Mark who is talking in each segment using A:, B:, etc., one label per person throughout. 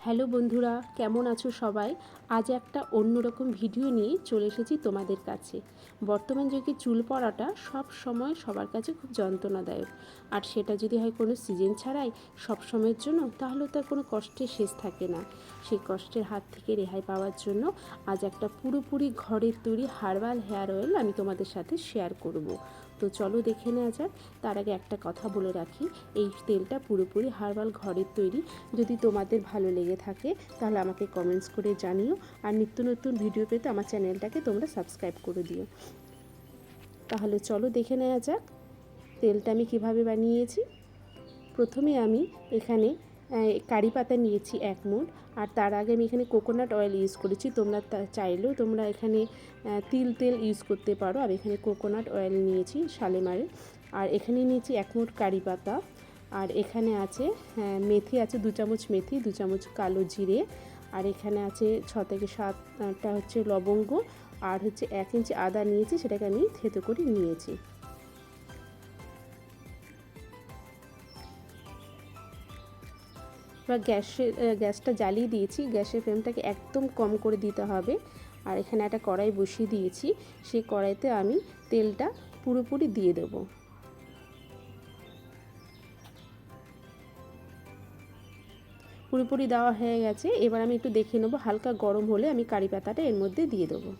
A: Hello বন্ধুরা, কেমন আছো সবাই? আজ একটা অন্যরকম ভিডিও নিয়ে চলে এসেছি তোমাদের কাছে। বর্তমান যুগে চুল পড়াটা সব সময় সবার কাছে খুব যন্ত্রণাদায়ক, আর সেটা যদি হয় কোনো সিজন ছাড়াই সব সময়ের জন্য, তাহলে তার কোনো কষ্টের শেষ থাকে না। সেই কষ্টের হাত থেকে রেহাই পাওয়ার জন্য আজ একটা পুরোপুরি ঘরের তৈরি হার্বাল হেয়ার অয়েল আমি তোমাদের সাথে শেয়ার করব। তো চলো দেখে নেওয়া যাক। তার আগে একটা কথা বলে রাখি, এই তেলটা পুরোপুরি হার্বাল ঘরের তৈরি। যদি তোমাদের ভালো লেগে থাকে তাহলে আমাকে কমেন্টস করে জানিও, আর নিত্য নতুন ভিডিও পেতে আমার চ্যানেলটাকে তোমরা সাবস্ক্রাইব করে দিও। তাহলে চলো দেখে নেওয়া যাক তেলটা আমি কিভাবে বানিয়েছি। প্রথমে আমি এখানে কারি পাতা নিয়েছি 1 মুঠ, আর তার আগে আমি এখানে কোকোনাট অয়েল ইউজ করেছি। তোমরা চাইলেও তোমরা এখানে তিল তেল ইউজ করতে পারো। আর এখানে কোকোনাট অয়েল নিয়েছি শালেমারে। আর এখানে নিয়েছি 1 মুঠ কারি পাতা। আর এখানে আছে মেথি আছে 2 চামচ মেথি, 2 চামচ কালো জিরে। আর এখানে আছে 6 থেকে 7টা হচ্ছে লবঙ্গ। আর হচ্ছে 1 ইঞ্চি আদা নিয়েছি, সেটাকে আমি থেতো করে নিয়েছি। এবার গ্যাসটা জ্বালিয়ে দিয়েছি। গ্যাসের ফ্লেমটাকে একদম কম করে দিতে হবে। আর এখানে একটা কড়াই বসিয়ে দিয়েছি, সেই কড়াইতে আমি তেলটা পুরোপুরি দিয়ে দেবো। পুরোপুরি দেওয়া হয়ে গেছে। এবার আমি একটু দেখে নেবো, হালকা গরম হলে আমি কারি পাতাটা এর মধ্যে দিয়ে দেবো।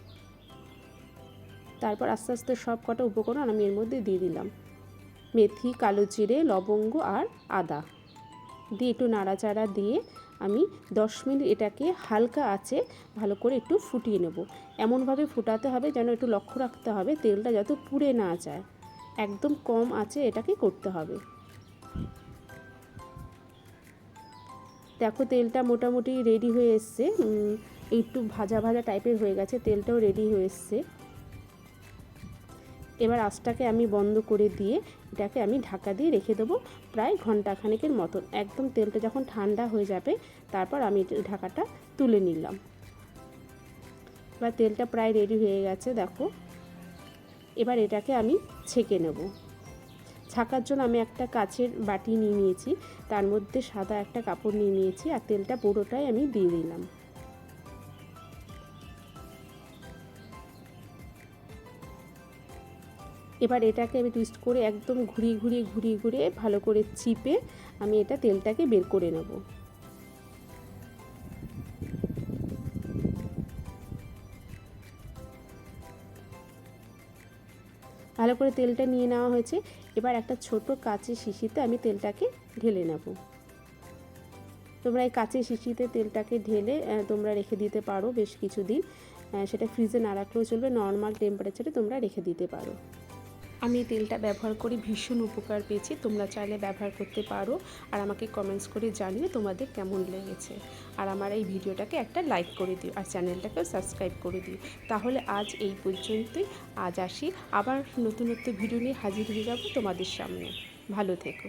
A: তারপর আস্তে আস্তে সব কটা উপকরণ আমি এর মধ্যে দিয়ে দিলাম। মেথি, কালো জিরে, লবঙ্গ আর আদা দিয়ে একটু নাড়াচাড়া দিয়ে আমি 10 মিনিট এটাকে হালকা আঁচে ভালো করে একটু ফুটিয়ে নেব। এমনভাবে ফুটাতে হবে যেন একটু লক্ষ্য রাখতে হবে তেলটা যাতে পুড়ে না যায়। একদম কম আঁচে এটাকে করতে হবে। দেখো তেলটা মোটামুটি রেডি হয়ে এসছে, একটু ভাজা ভাজা টাইপের হয়ে গেছে, তেলটাও রেডি হয়ে এসছে। এবার আঁচটাকে আমি বন্ধ করে দিয়ে এটাকে আমি ঢাকা দিয়ে রেখে দেবো প্রায় ঘন্টাখানেকের মতন। একদম তেলটা যখন ঠান্ডা হয়ে যাবে তারপর আমি ঢাকাটা তুলে নিলাম। এবার তেলটা প্রায় রেডি হয়ে গেছে দেখো। এবার এটাকে আমি ছেঁকে নেব। ছাকার জন্য আমি একটা কাচের বাটি নিয়ে নিয়েছি, তার মধ্যে সাদা একটা কাপড় নিয়ে নিয়েছি, আর তেলটা পুরোটাই আমি দিয়ে দিলাম। এবার এটাকে আমি টুইস্ট করে একদম ঘুরিয়ে ভালো করে চিপে আমি এটা তেলটাকে বের করে নেব। ভালো করে তেলটা নিয়ে নেওয়া হয়েছে। এবার একটা ছোট কাচের শিশিতে আমি তেলটাকে ঢেলে নেব। তোমরা এই কাচের শিশিতে তেলটাকে ঢেলে তোমরা রেখে দিতে পারো বেশ কিছুদিন। সেটা ফ্রিজে না রাখলেও চলবে, নর্মাল টেম্পারেচারে তোমরা রেখে দিতে পারো। আমি এই তেলটা ব্যবহার করে ভীষণ উপকার পেয়েছি। তোমরা চাইলে ব্যবহার করতে পারো, আর আমাকে কমেন্টস করে জানিয়ে তোমাদের কেমন লেগেছে। আর আমার এই ভিডিওটাকে একটা লাইক করে দিও, আর চ্যানেলটাকেও সাবস্ক্রাইব করে দিও। তাহলে আজ এই পর্যন্তই। আজ আসি, আবার নতুন ভিডিও নিয়ে হাজির হয়ে যাব তোমাদের সামনে। ভালো থেকো।